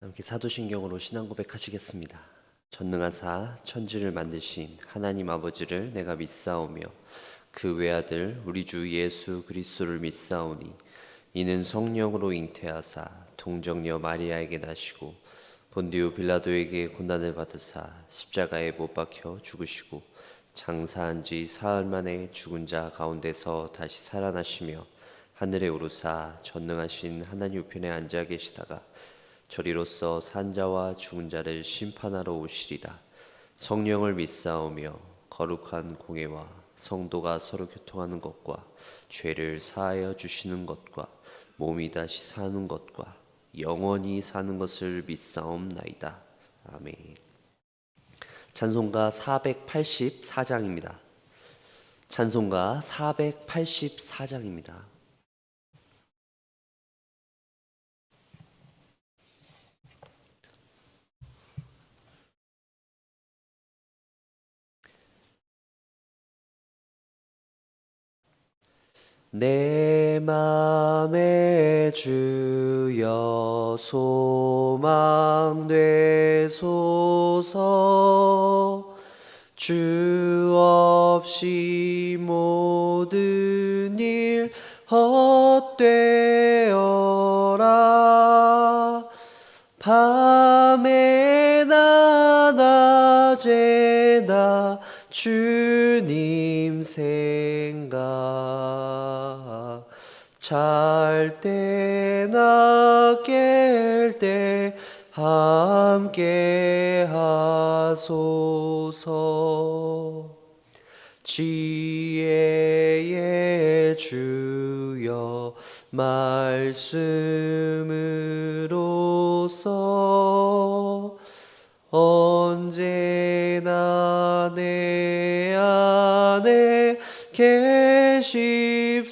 함께 사도신경으로 신앙 고백하시겠습니다. 전능하사 천지를 만드신 하나님 아버지를 내가 믿사오며 그 외아들 우리 주 예수 그리스도를 믿사오니 이는 성령으로 잉태하사 동정녀 마리아에게 나시고 본디오 빌라도에게 고난을 받으사 십자가에 못 박혀 죽으시고 장사한 지 사흘 만에 죽은 자 가운데서 다시 살아나시며 하늘에 오르사 전능하신 하나님 우편에 앉아 계시다가 저리로서 산자와 죽은 자를 심판하러 오시리라. 성령을 믿사오며 거룩한 공회와 성도가 서로 교통하는 것과 죄를 사하여 주시는 것과 몸이 다시 사는 것과 영원히 사는 것을 믿사옵나이다. 아멘. 찬송가 484장입니다. 찬송가 484장입니다. 내 맘에 주여 소망 되소서. 주 없이 모든 일 헛되어라. 밤에나 낮에나 주님 생각, 잘 때나 깰 때 함께 하소서. 지혜의 주여 말씀으로써 언제나 내 안에 계십소서.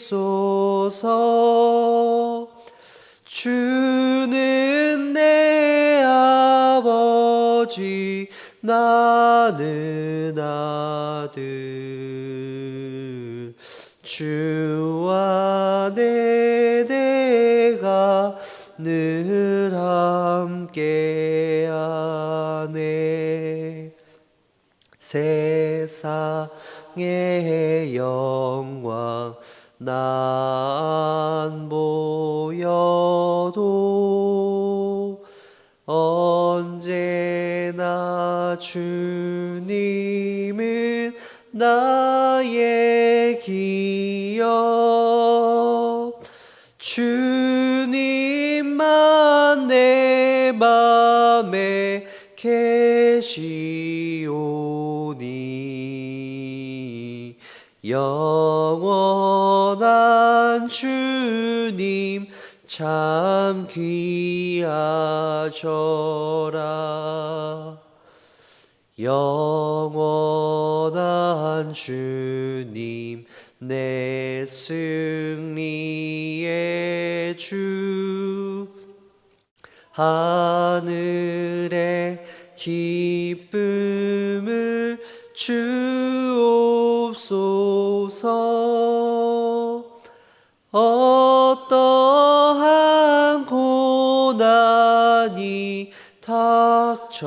주는 내 아버지 나는 아들. 주 안에 내가 늘 함께하네. 세상의 영광 난 보여도 언제나 주님은 나의 기억. 주님만 내 맘에 계시오니 영원한 주님 참 귀하셔라. 영원한 주님 내 승리의 주. 하늘의 기쁨을 주옵소서. 어떠한 고난이 닥쳐와도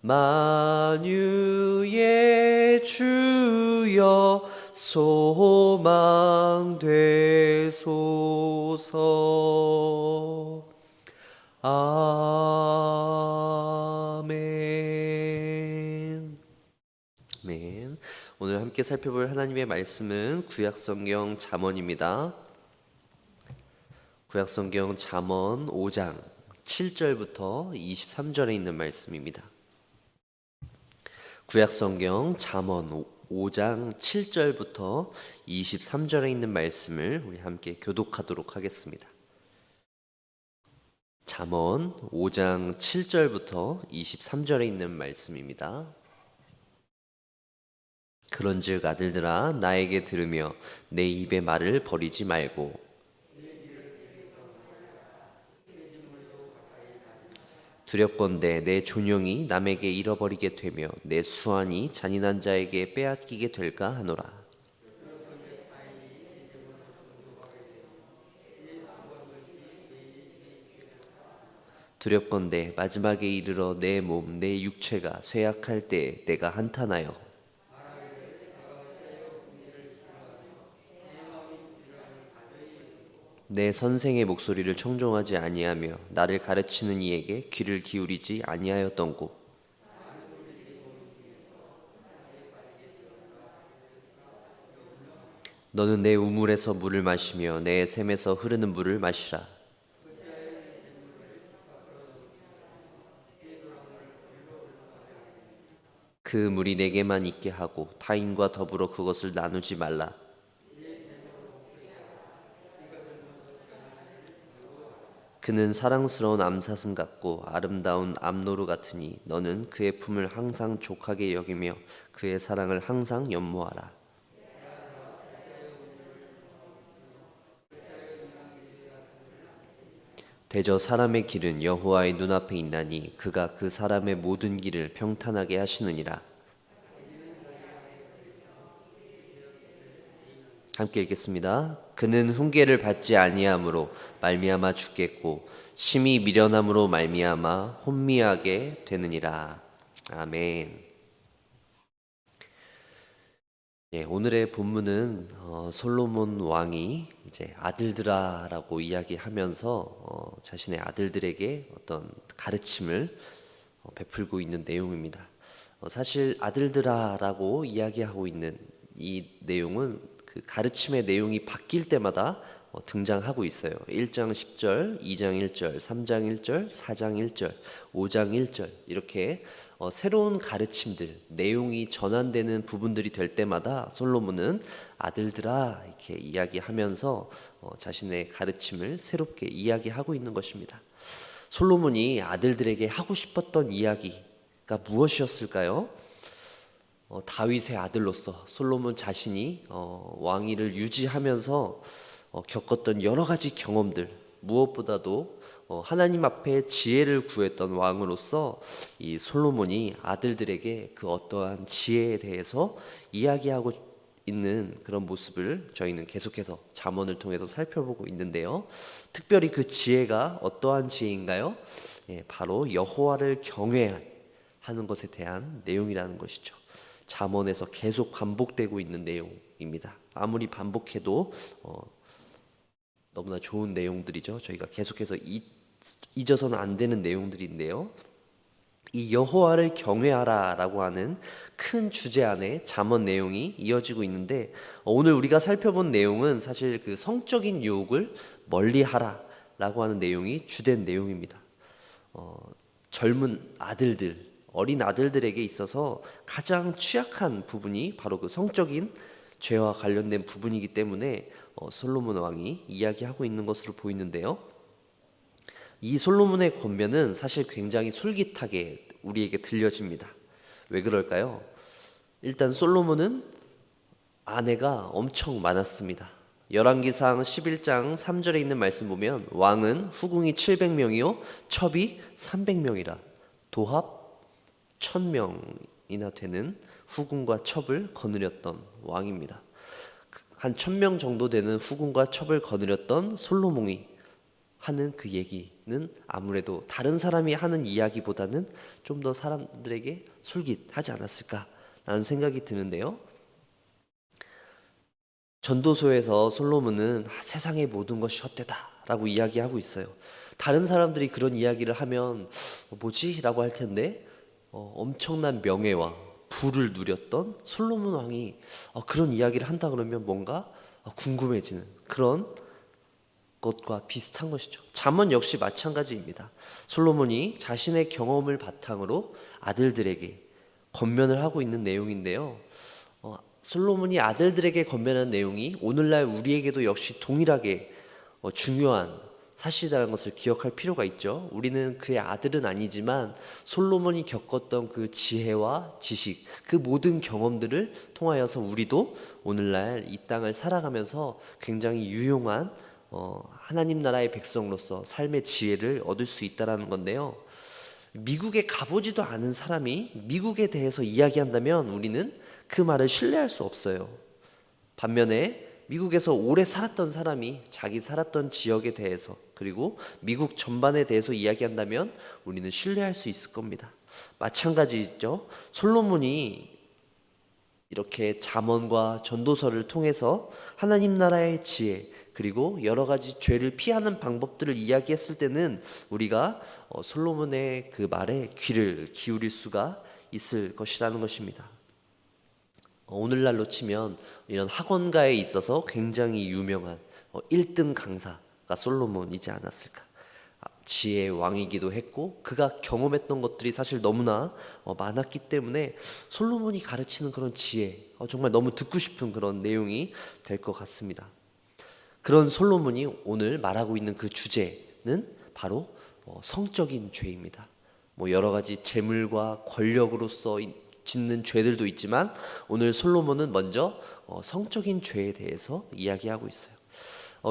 만유의 주여 소망 되소서. 아멘. 아멘. 오늘 함께 살펴볼 하나님의 말씀은 구약성경 잠언입니다. 구약성경 잠언 5장 7절부터 23절에 있는 말씀입니다. 구약성경 잠언 5장 7절부터 23절에 있는 말씀을 우리 함께 교독하도록 하겠습니다. 잠언 5장 7절부터 23절에 있는 말씀입니다. 그런즉 아들들아 나에게 들으며 내 입의 말을 버리지 말고 두렵건대 내 존영이 남에게 잃어버리게 되며 내 수완이 잔인한 자에게 빼앗기게 될까 하노라. 두렵건대 마지막에 이르러 내 몸, 내 육체가 쇠약할 때 내가 한탄하여 내 선생의 목소리를 청종하지 아니하며 나를 가르치는 이에게 귀를 기울이지 아니하였던고. 너는 내 우물에서 물을 마시며 내 샘에서 흐르는 물을 마시라. 그 물이 내게만 있게 하고 타인과 더불어 그것을 나누지 말라. 그는 사랑스러운 암사슴 같고 아름다운 암노루 같으니 너는 그의 품을 항상 족하게 여기며 그의 사랑을 항상 연모하라. 대저 사람의 길은 여호와의 눈앞에 있나니 그가 그 사람의 모든 길을 평탄하게 하시느니라. 함께 읽겠습니다. 그는 훈계를 받지 아니함으로 말미암아 죽겠고 심히 미련함으로 말미암아 혼미하게 되느니라. 아멘. 예, 오늘의 본문은 솔로몬 왕이 이제 아들들아라고 이야기하면서 자신의 아들들에게 어떤 가르침을 베풀고 있는 내용입니다. 사실 아들들아라고 이야기하고 있는 이 내용은 그 가르침의 내용이 바뀔 때마다 등장하고 있어요. 1장 10절, 2장 1절, 3장 1절, 4장 1절, 5장 1절 이렇게 새로운 가르침들, 내용이 전환되는 부분들이 될 때마다 솔로몬은 아들들아 이렇게 이야기하면서 자신의 가르침을 새롭게 이야기하고 있는 것입니다. 솔로몬이 아들들에게 하고 싶었던 이야기가 무엇이었을까요? 다윗의 아들로서 솔로몬 자신이 왕위를 유지하면서 겪었던 여러 가지 경험들, 무엇보다도 하나님 앞에 지혜를 구했던 왕으로서 이 솔로몬이 아들들에게 그 어떠한 지혜에 대해서 이야기하고 있는 그런 모습을 저희는 계속해서 잠언을 통해서 살펴보고 있는데요. 특별히 그 지혜가 어떠한 지혜인가요? 바로 여호와를 경외하는 것에 대한 내용이라는 것이죠. 잠언에서 계속 반복되고 있는 내용입니다. 아무리 반복해도 너무나 좋은 내용들이죠. 저희가 계속해서 잊어서는 안 되는 내용들인데요. 이 여호와를 경외하라라고 하는 큰 주제 안에 잠언 내용이 이어지고 있는데 오늘 우리가 살펴본 내용은 사실 그 성적인 유혹을 멀리하라라고 하는 내용이 주된 내용입니다. 젊은 아들들, 어린 아들들에게 있어서 가장 취약한 부분이 바로 그 성적인 죄와 관련된 부분이기 때문에 솔로몬 왕이 이야기하고 있는 것으로 보이는데요. 이 솔로몬의 권면은 사실 굉장히 솔깃하게 우리에게 들려집니다. 왜 그럴까요? 일단 솔로몬은 아내가 엄청 많았습니다. 열왕기상 11장 3절에 있는 말씀 보면 왕은 후궁이 700명이요 첩이 300명이라 도합 1000명이나 되는 후궁과 첩을 거느렸던 왕입니다. 한 1000명 정도 되는 후궁과 첩을 거느렸던 솔로몬이 하는 그 얘기는 아무래도 다른 사람이 하는 이야기보다는 좀 더 사람들에게 솔깃하지 않았을까라는 생각이 드는데요. 전도서에서 솔로몬은 세상의 모든 것이 헛되다라고 이야기하고 있어요. 다른 사람들이 그런 이야기를 하면 뭐지? 라고 할 텐데 엄청난 명예와 부를 누렸던 솔로몬 왕이 그런 이야기를 한다 그러면 뭔가 궁금해지는 그런 것과 비슷한 것이죠. 잠언 역시 마찬가지입니다. 솔로몬이 자신의 경험을 바탕으로 아들들에게 권면을 하고 있는 내용인데요. 솔로몬이 아들들에게 권면한 내용이 오늘날 우리에게도 역시 동일하게 중요한 사실이라는 것을 기억할 필요가 있죠. 우리는 그의 아들은 아니지만 솔로몬이 겪었던 그 지혜와 지식, 그 모든 경험들을 통하여서 우리도 오늘날 이 땅을 살아가면서 굉장히 유용한 하나님 나라의 백성으로서 삶의 지혜를 얻을 수 있다는 건데요. 미국에 가보지도 않은 사람이 미국에 대해서 이야기한다면 우리는 그 말을 신뢰할 수 없어요. 반면에 미국에서 오래 살았던 사람이 자기 살았던 지역에 대해서 그리고 미국 전반에 대해서 이야기한다면 우리는 신뢰할 수 있을 겁니다. 마찬가지죠. 솔로몬이 이렇게 잠언과 전도서를 통해서 하나님 나라의 지혜 그리고 여러 가지 죄를 피하는 방법들을 이야기했을 때는 우리가 솔로몬의 그 말에 귀를 기울일 수가 있을 것이라는 것입니다. 오늘날로 치면 이런 학원가에 있어서 굉장히 유명한 1등 강사가 솔로몬이지 않았을까. 지혜의 왕이기도 했고 그가 경험했던 것들이 사실 너무나 많았기 때문에 솔로몬이 가르치는 그런 지혜 정말 너무 듣고 싶은 그런 내용이 될 것 같습니다. 그런 솔로몬이 오늘 말하고 있는 그 주제는 바로 성적인 죄입니다. 여러 가지 재물과 권력으로서 짓는 죄들도 있지만 오늘 솔로몬은 먼저 성적인 죄에 대해서 이야기하고 있어요.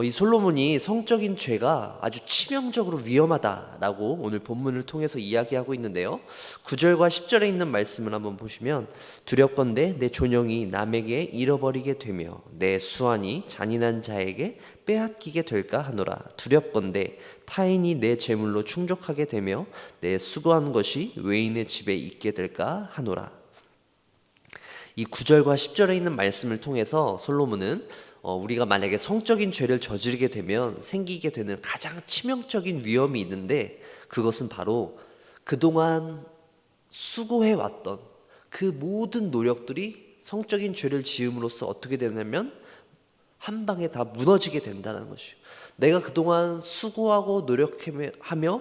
이 솔로몬이 성적인 죄가 아주 치명적으로 위험하다라고 오늘 본문을 통해서 이야기하고 있는데요. 9절과 10절에 있는 말씀을 한번 보시면 두렵건대 내 존영이 남에게 잃어버리게 되며 내 수완이 잔인한 자에게 빼앗기게 될까 하노라. 두렵건대 타인이 내 재물로 충족하게 되며 내 수고한 것이 외인의 집에 있게 될까 하노라. 이 9절과 10절에 있는 말씀을 통해서 솔로몬은 우리가 만약에 성적인 죄를 저지르게 되면 생기게 되는 가장 치명적인 위험이 있는데 그것은 바로 그동안 수고해왔던 그 모든 노력들이 성적인 죄를 지음으로써 어떻게 되냐면 한 방에 다 무너지게 된다는 것이에요. 내가 그동안 수고하고 노력하며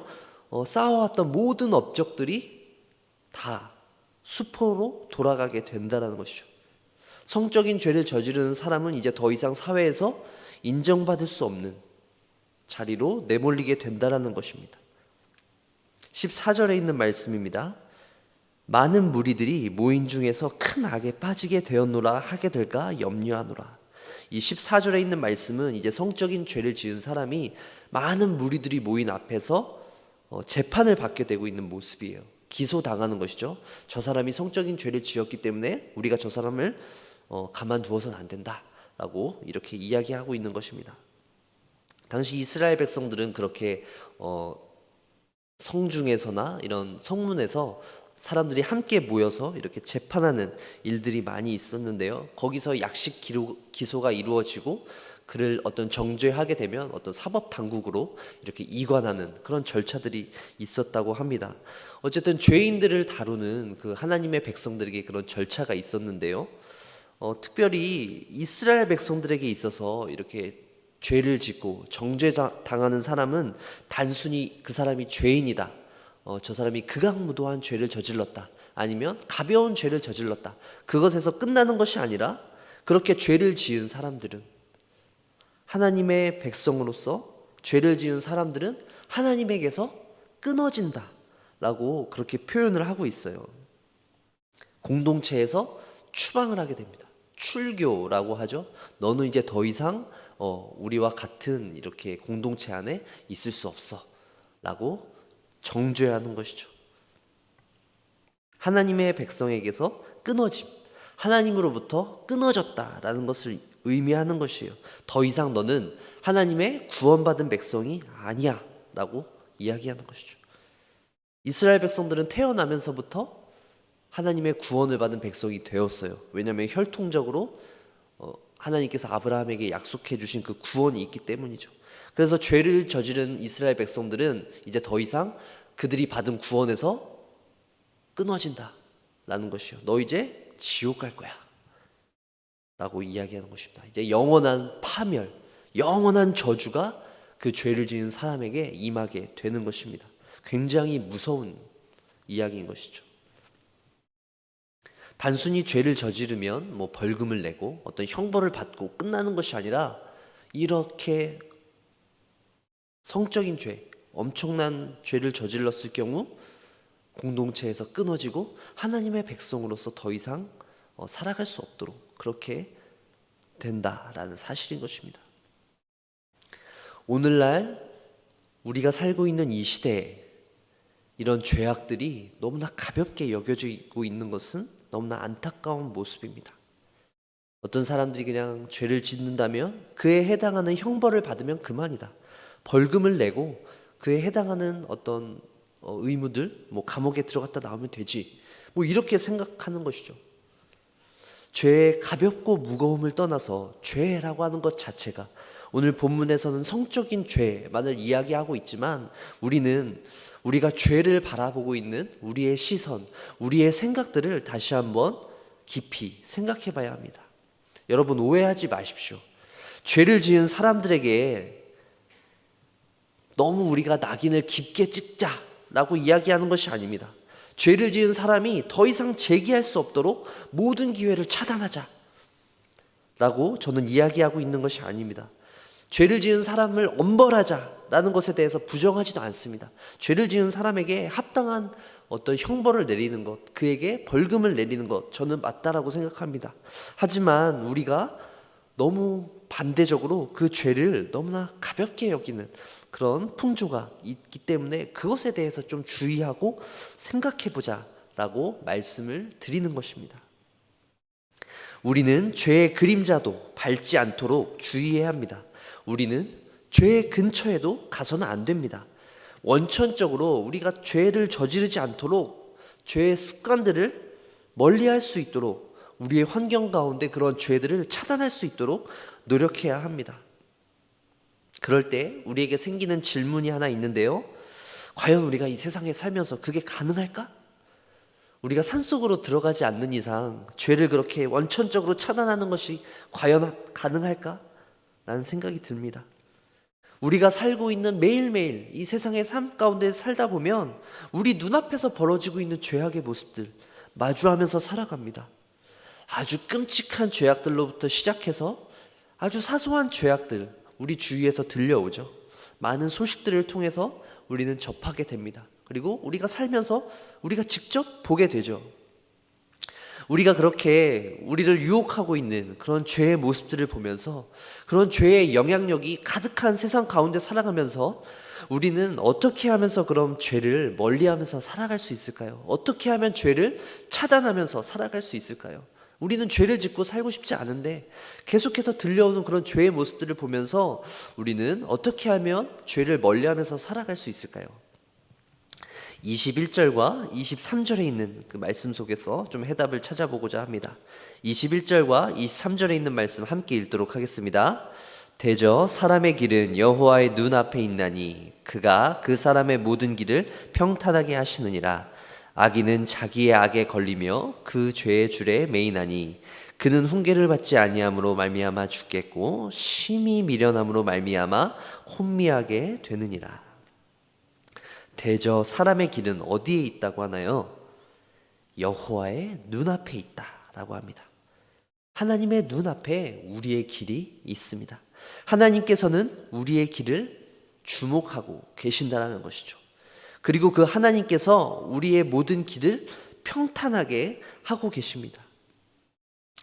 쌓아왔던 모든 업적들이 다 수포로 돌아가게 된다는 것이죠. 성적인 죄를 저지르는 사람은 이제 더 이상 사회에서 인정받을 수 없는 자리로 내몰리게 된다는 것입니다. 14절에 있는 말씀입니다. 많은 무리들이 모인 중에서 큰 악에 빠지게 되었노라 하게 될까 염려하노라. 이 14절에 있는 말씀은 이제 성적인 죄를 지은 사람이 많은 무리들이 모인 앞에서 재판을 받게 되고 있는 모습이에요. 기소당하는 것이죠. 저 사람이 성적인 죄를 지었기 때문에 우리가 저 사람을 가만두어서는 안 된다라고 이렇게 이야기하고 있는 것입니다. 당시 이스라엘 백성들은 그렇게 성중에서나 이런 성문에서 사람들이 함께 모여서 이렇게 재판하는 일들이 많이 있었는데요. 거기서 약식 기소가 이루어지고 그를 어떤 정죄하게 되면 어떤 사법 당국으로 이렇게 이관하는 그런 절차들이 있었다고 합니다. 어쨌든 죄인들을 다루는 그 하나님의 백성들에게 그런 절차가 있었는데요. 특별히 이스라엘 백성들에게 있어서 이렇게 죄를 짓고 정죄당하는 사람은 단순히 그 사람이 죄인이다. 저 사람이 극악무도한 죄를 저질렀다. 아니면 가벼운 죄를 저질렀다. 그것에서 끝나는 것이 아니라 그렇게 죄를 지은 사람들은 하나님의 백성으로서 죄를 지은 사람들은 하나님에게서 끊어진다 라고 그렇게 표현을 하고 있어요. 공동체에서 추방을 하게 됩니다. 출교라고 하죠. 너는 이제 더 이상 우리와 같은 이렇게 공동체 안에 있을 수 없어 라고 정죄하는 것이죠. 하나님의 백성에게서 끊어짐, 하나님으로부터 끊어졌다라는 것을 의미하는 것이에요. 더 이상 너는 하나님의 구원받은 백성이 아니야 라고 이야기하는 것이죠. 이스라엘 백성들은 태어나면서부터 하나님의 구원을 받은 백성이 되었어요. 왜냐하면 혈통적으로 하나님께서 아브라함에게 약속해 주신 그 구원이 있기 때문이죠. 그래서 죄를 저지른 이스라엘 백성들은 이제 더 이상 그들이 받은 구원에서 끊어진다 라는 것이요. 너 이제 지옥 갈 거야 라고 이야기하는 것입니다. 이제 영원한 파멸, 영원한 저주가 그 죄를 지은 사람에게 임하게 되는 것입니다. 굉장히 무서운 이야기인 것이죠. 단순히 죄를 저지르면 벌금을 내고 어떤 형벌을 받고 끝나는 것이 아니라 이렇게 성적인 죄, 엄청난 죄를 저질렀을 경우 공동체에서 끊어지고 하나님의 백성으로서 더 이상 살아갈 수 없도록 그렇게 된다라는 사실인 것입니다. 오늘날 우리가 살고 있는 이 시대에 이런 죄악들이 너무나 가볍게 여겨지고 있는 것은 너무나 안타까운 모습입니다. 어떤 사람들이 그냥 죄를 짓는다면 그에 해당하는 형벌을 받으면 그만이다. 벌금을 내고 그에 해당하는 어떤 의무들, 뭐 감옥에 들어갔다 나오면 되지. 뭐 이렇게 생각하는 것이죠. 죄의 가볍고 무거움을 떠나서 죄라고 하는 것 자체가, 오늘 본문에서는 성적인 죄만을 이야기하고 있지만 우리가 죄를 바라보고 있는 우리의 시선, 우리의 생각들을 다시 한번 깊이 생각해 봐야 합니다. 여러분, 오해하지 마십시오. 죄를 지은 사람들에게 너무 우리가 낙인을 깊게 찍자라고 이야기하는 것이 아닙니다. 죄를 지은 사람이 더 이상 재기할 수 없도록 모든 기회를 차단하자 라고 저는 이야기하고 있는 것이 아닙니다. 죄를 지은 사람을 엄벌하자라는 것에 대해서 부정하지도 않습니다. 죄를 지은 사람에게 합당한 어떤 형벌을 내리는 것, 그에게 벌금을 내리는 것, 저는 맞다라고 생각합니다. 하지만 우리가 너무 반대적으로 그 죄를 너무나 가볍게 여기는 그런 풍조가 있기 때문에 그것에 대해서 좀 주의하고 생각해보자 라고 말씀을 드리는 것입니다. 우리는 죄의 그림자도 밟지 않도록 주의해야 합니다. 우리는 죄의 근처에도 가서는 안 됩니다. 원천적으로 우리가 죄를 저지르지 않도록 죄의 습관들을 멀리할 수 있도록 우리의 환경 가운데 그런 죄들을 차단할 수 있도록 노력해야 합니다. 그럴 때 우리에게 생기는 질문이 하나 있는데요. 과연 우리가 이 세상에 살면서 그게 가능할까? 우리가 산속으로 들어가지 않는 이상 죄를 그렇게 원천적으로 차단하는 것이 과연 가능할까? 라는 생각이 듭니다. 우리가 살고 있는 매일매일 이 세상의 삶 가운데 살다 보면 우리 눈앞에서 벌어지고 있는 죄악의 모습들 마주하면서 살아갑니다. 아주 끔찍한 죄악들로부터 시작해서 아주 사소한 죄악들 우리 주위에서 들려오죠. 많은 소식들을 통해서 우리는 접하게 됩니다. 그리고 우리가 살면서 우리가 직접 보게 되죠. 우리가 그렇게 우리를 유혹하고 있는 그런 죄의 모습들을 보면서 그런 죄의 영향력이 가득한 세상 가운데 살아가면서 우리는 어떻게 하면서 그럼 죄를 멀리하면서 살아갈 수 있을까요? 어떻게 하면 죄를 차단하면서 살아갈 수 있을까요? 우리는 죄를 짓고 살고 싶지 않은데 계속해서 들려오는 그런 죄의 모습들을 보면서 우리는 어떻게 하면 죄를 멀리하면서 살아갈 수 있을까요? 21절과 23절에 있는 그 말씀 속에서 좀 해답을 찾아보고자 합니다. 21절과 23절에 있는 말씀 함께 읽도록 하겠습니다. 대저 사람의 길은 여호와의 눈앞에 있나니 그가 그 사람의 모든 길을 평탄하게 하시느니라. 악인은 자기의 악에 걸리며 그 죄의 줄에 매이나니 그는 훈계를 받지 아니함으로 말미암아 죽겠고 심히 미련함으로 말미암아 혼미하게 되느니라. 대저 사람의 길은 어디에 있다고 하나요? 여호와의 눈앞에 있다라고 합니다. 하나님의 눈앞에 우리의 길이 있습니다. 하나님께서는 우리의 길을 주목하고 계신다라는 것이죠. 그리고 그 하나님께서 우리의 모든 길을 평탄하게 하고 계십니다.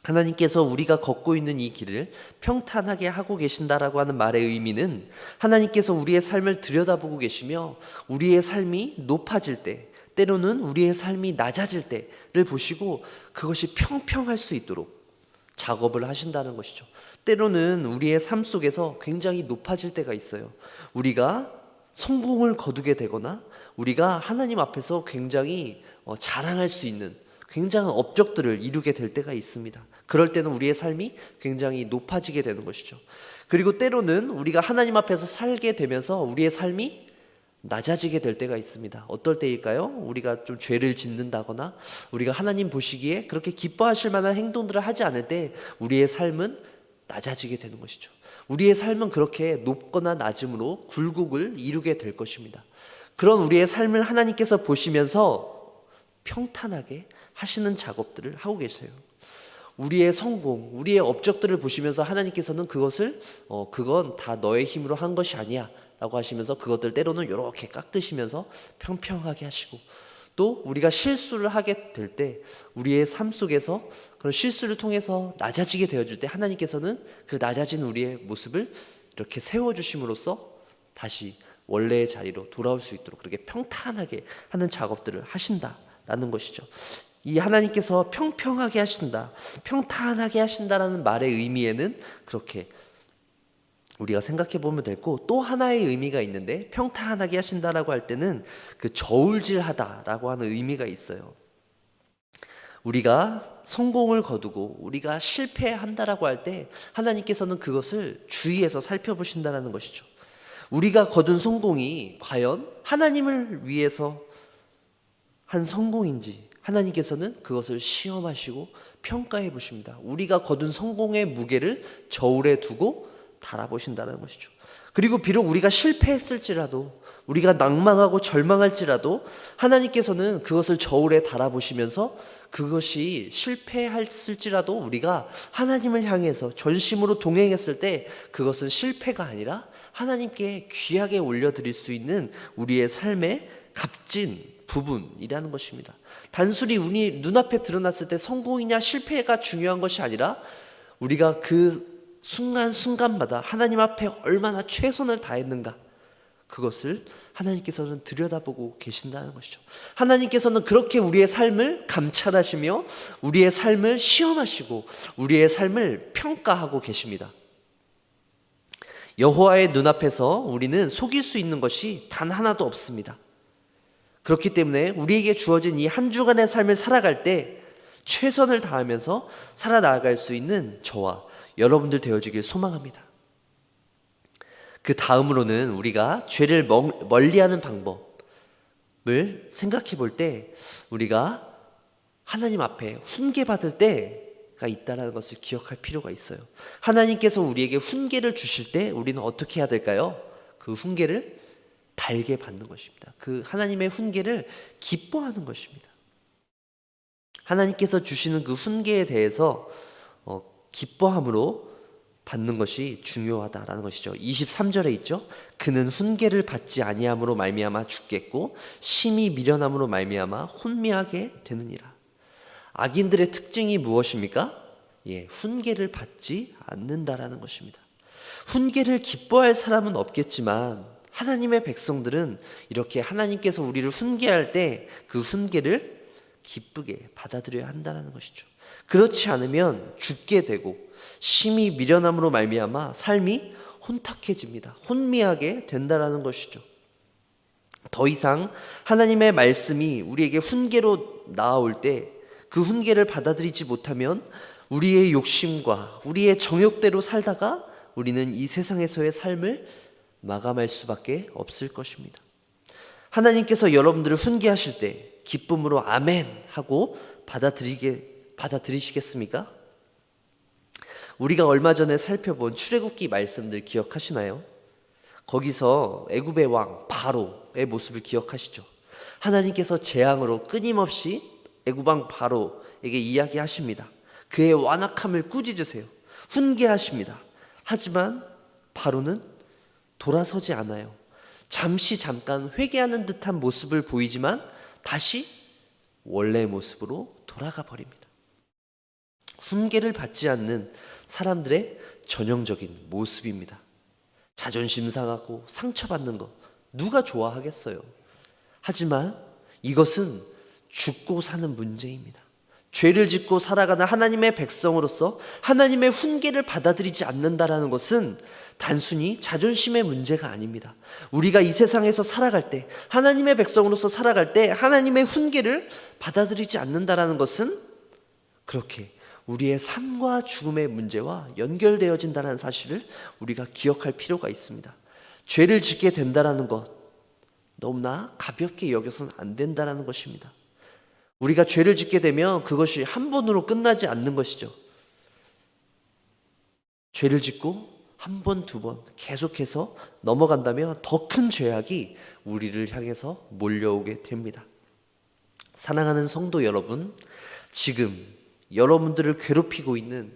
하나님께서 우리가 걷고 있는 이 길을 평탄하게 하고 계신다라고 하는 말의 의미는 하나님께서 우리의 삶을 들여다보고 계시며 우리의 삶이 높아질 때, 때로는 우리의 삶이 낮아질 때를 보시고 그것이 평평할 수 있도록 작업을 하신다는 것이죠. 때로는 우리의 삶 속에서 굉장히 높아질 때가 있어요. 우리가 성공을 거두게 되거나 우리가 하나님 앞에서 굉장히 자랑할 수 있는 굉장한 업적들을 이루게 될 때가 있습니다. 그럴 때는 우리의 삶이 굉장히 높아지게 되는 것이죠. 그리고 때로는 우리가 하나님 앞에서 살게 되면서 우리의 삶이 낮아지게 될 때가 있습니다. 어떨 때일까요? 우리가 좀 죄를 짓는다거나 우리가 하나님 보시기에 그렇게 기뻐하실 만한 행동들을 하지 않을 때 우리의 삶은 낮아지게 되는 것이죠. 우리의 삶은 그렇게 높거나 낮음으로 굴곡을 이루게 될 것입니다. 그런 우리의 삶을 하나님께서 보시면서 평탄하게 하시는 작업들을 하고 계세요. 우리의 성공, 우리의 업적들을 보시면서 하나님께서는 그건 다 너의 힘으로 한 것이 아니야 라고 하시면서 그것들 때로는 이렇게 깎으시면서 평평하게 하시고, 또 우리가 실수를 하게 될 때 우리의 삶 속에서 그런 실수를 통해서 낮아지게 되어질 때 하나님께서는 그 낮아진 우리의 모습을 이렇게 세워주심으로써 다시 원래의 자리로 돌아올 수 있도록 그렇게 평탄하게 하는 작업들을 하신다라는 것이죠. 이 하나님께서 평평하게 하신다, 평탄하게 하신다라는 말의 의미에는 그렇게 우리가 생각해 보면 되고, 또 하나의 의미가 있는데, 평탄하게 하신다라고 할 때는 그 저울질하다라고 하는 의미가 있어요. 우리가 성공을 거두고 우리가 실패한다라고 할 때 하나님께서는 그것을 주의해서 살펴보신다라는 것이죠. 우리가 거둔 성공이 과연 하나님을 위해서 한 성공인지 하나님께서는 그것을 시험하시고 평가해 보십니다. 우리가 거둔 성공의 무게를 저울에 두고 달아보신다는 것이죠. 그리고 비록 우리가 실패했을지라도, 우리가 낭망하고 절망할지라도 하나님께서는 그것을 저울에 달아보시면서 그것이 실패했을지라도 우리가 하나님을 향해서 전심으로 동행했을 때 그것은 실패가 아니라 하나님께 귀하게 올려드릴 수 있는 우리의 삶의 값진 부분이라는 것입니다. 단순히 우리 눈앞에 드러났을 때 성공이냐 실패가 중요한 것이 아니라 우리가 그 순간순간마다 하나님 앞에 얼마나 최선을 다했는가, 그것을 하나님께서는 들여다보고 계신다는 것이죠. 하나님께서는 그렇게 우리의 삶을 감찰하시며 우리의 삶을 시험하시고 우리의 삶을 평가하고 계십니다. 여호와의 눈앞에서 우리는 속일 수 있는 것이 단 하나도 없습니다. 그렇기 때문에 우리에게 주어진 이 한 주간의 삶을 살아갈 때 최선을 다하면서 살아나갈 수 있는 저와 여러분들 되어지길 소망합니다. 그 다음으로는 우리가 죄를 멀리하는 방법을 생각해 볼 때 우리가 하나님 앞에 훈계받을 때가 있다는 것을 기억할 필요가 있어요. 하나님께서 우리에게 훈계를 주실 때 우리는 어떻게 해야 될까요? 그 훈계를 달게 받는 것입니다. 그 하나님의 훈계를 기뻐하는 것입니다. 하나님께서 주시는 그 훈계에 대해서 기뻐함으로 받는 것이 중요하다라는 것이죠. 23절에 있죠. 그는 훈계를 받지 아니함으로 말미암아 죽겠고 심히 미련함으로 말미암아 혼미하게 되느니라. 악인들의 특징이 무엇입니까? 훈계를 받지 않는다라는 것입니다. 훈계를 기뻐할 사람은 없겠지만 하나님의 백성들은 이렇게 하나님께서 우리를 훈계할 때 그 훈계를 기쁘게 받아들여야 한다는 것이죠. 그렇지 않으면 죽게 되고 심히 미련함으로 말미암아 삶이 혼탁해집니다. 혼미하게 된다라는 것이죠. 더 이상 하나님의 말씀이 우리에게 훈계로 나아올 때 그 훈계를 받아들이지 못하면 우리의 욕심과 우리의 정욕대로 살다가 우리는 이 세상에서의 삶을 마감할 수밖에 없을 것입니다. 하나님께서 여러분들을 훈계하실 때 기쁨으로 아멘 하고 받아들이시겠습니까? 우리가 얼마 전에 살펴본 출애굽기 말씀들 기억하시나요? 거기서 애굽의 왕 바로의 모습을 기억하시죠? 하나님께서 재앙으로 끊임없이 애굽 왕 바로에게 이야기하십니다. 그의 완악함을 꾸짖으세요. 훈계하십니다. 하지만 바로는 돌아서지 않아요. 잠깐 회개하는 듯한 모습을 보이지만 다시 원래의 모습으로 돌아가 버립니다. 훈계를 받지 않는 사람들의 전형적인 모습입니다. 자존심 상하고 상처받는 거 누가 좋아하겠어요? 하지만 이것은 죽고 사는 문제입니다. 죄를 짓고 살아가는 하나님의 백성으로서 하나님의 훈계를 받아들이지 않는다라는 것은 단순히 자존심의 문제가 아닙니다. 우리가 이 세상에서 살아갈 때, 하나님의 백성으로서 살아갈 때 하나님의 훈계를 받아들이지 않는다라는 것은 그렇게 우리의 삶과 죽음의 문제와 연결되어진다는 사실을 우리가 기억할 필요가 있습니다. 죄를 짓게 된다라는 것 너무나 가볍게 여겨서는 안 된다라는 것입니다. 우리가 죄를 짓게 되면 그것이 한 번으로 끝나지 않는 것이죠. 죄를 짓고 한 번, 두 번 계속해서 넘어간다면 더 큰 죄악이 우리를 향해서 몰려오게 됩니다. 사랑하는 성도 여러분, 지금 여러분들을 괴롭히고 있는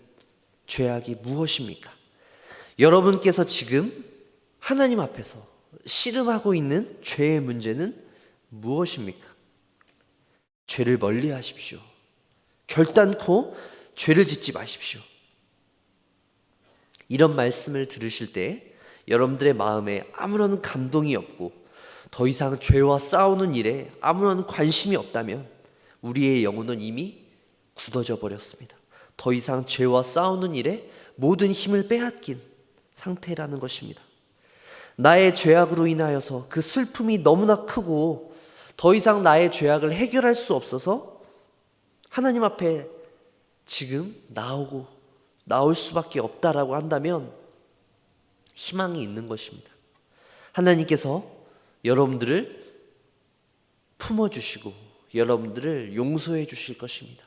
죄악이 무엇입니까? 여러분께서 지금 하나님 앞에서 씨름하고 있는 죄의 문제는 무엇입니까? 죄를 멀리 하십시오. 결단코 죄를 짓지 마십시오. 이런 말씀을 들으실 때 여러분들의 마음에 아무런 감동이 없고 더 이상 죄와 싸우는 일에 아무런 관심이 없다면 우리의 영혼은 이미 굳어져 버렸습니다. 더 이상 죄와 싸우는 일에 모든 힘을 빼앗긴 상태라는 것입니다. 나의 죄악으로 인하여서 그 슬픔이 너무나 크고 더 이상 나의 죄악을 해결할 수 없어서 하나님 앞에 지금 나올 수밖에 없다라고 한다면 희망이 있는 것입니다. 하나님께서 여러분들을 품어주시고 여러분들을 용서해 주실 것입니다.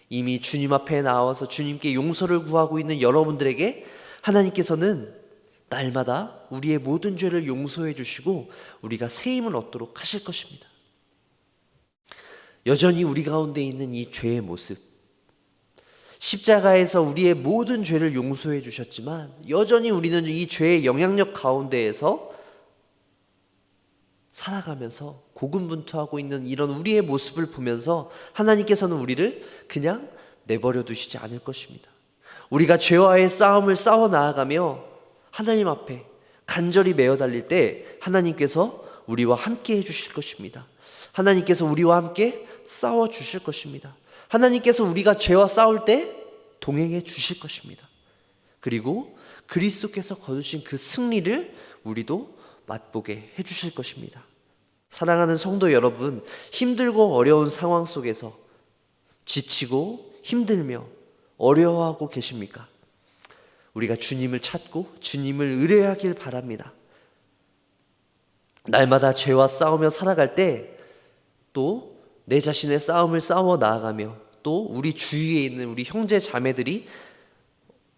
이미 주님 앞에 나와서 주님께 용서를 구하고 있는 여러분들에게 하나님께서는 날마다 우리의 모든 죄를 용서해 주시고 우리가 새 힘을 얻도록 하실 것입니다. 여전히 우리 가운데 있는 이 죄의 모습, 십자가에서 우리의 모든 죄를 용서해 주셨지만 여전히 우리는 이 죄의 영향력 가운데에서 살아가면서 고군분투하고 있는 이런 우리의 모습을 보면서 하나님께서는 우리를 그냥 내버려 두시지 않을 것입니다. 우리가 죄와의 싸움을 싸워 나아가며 하나님 앞에 간절히 매어 달릴 때 하나님께서 우리와 함께 해주실 것입니다. 하나님께서 우리와 함께 싸워 주실 것입니다. 하나님께서 우리가 죄와 싸울 때 동행해 주실 것입니다. 그리고 그리스도께서 거두신 그 승리를 우리도 맛보게 해주실 것입니다. 사랑하는 성도 여러분, 힘들고 어려운 상황 속에서 지치고 힘들며 어려워하고 계십니까? 우리가 주님을 찾고 주님을 의뢰하길 바랍니다. 날마다 죄와 싸우며 살아갈 때 또 내 자신의 싸움을 싸워 나아가며 또 우리 주위에 있는 우리 형제 자매들이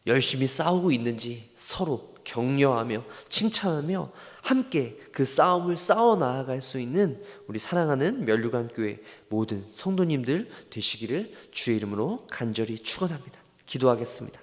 열심히 싸우고 있는지 서로 격려하며 칭찬하며 함께 그 싸움을 싸워 나아갈 수 있는 우리 사랑하는 면류관교회 모든 성도님들 되시기를 주의 이름으로 간절히 축원합니다. 기도하겠습니다.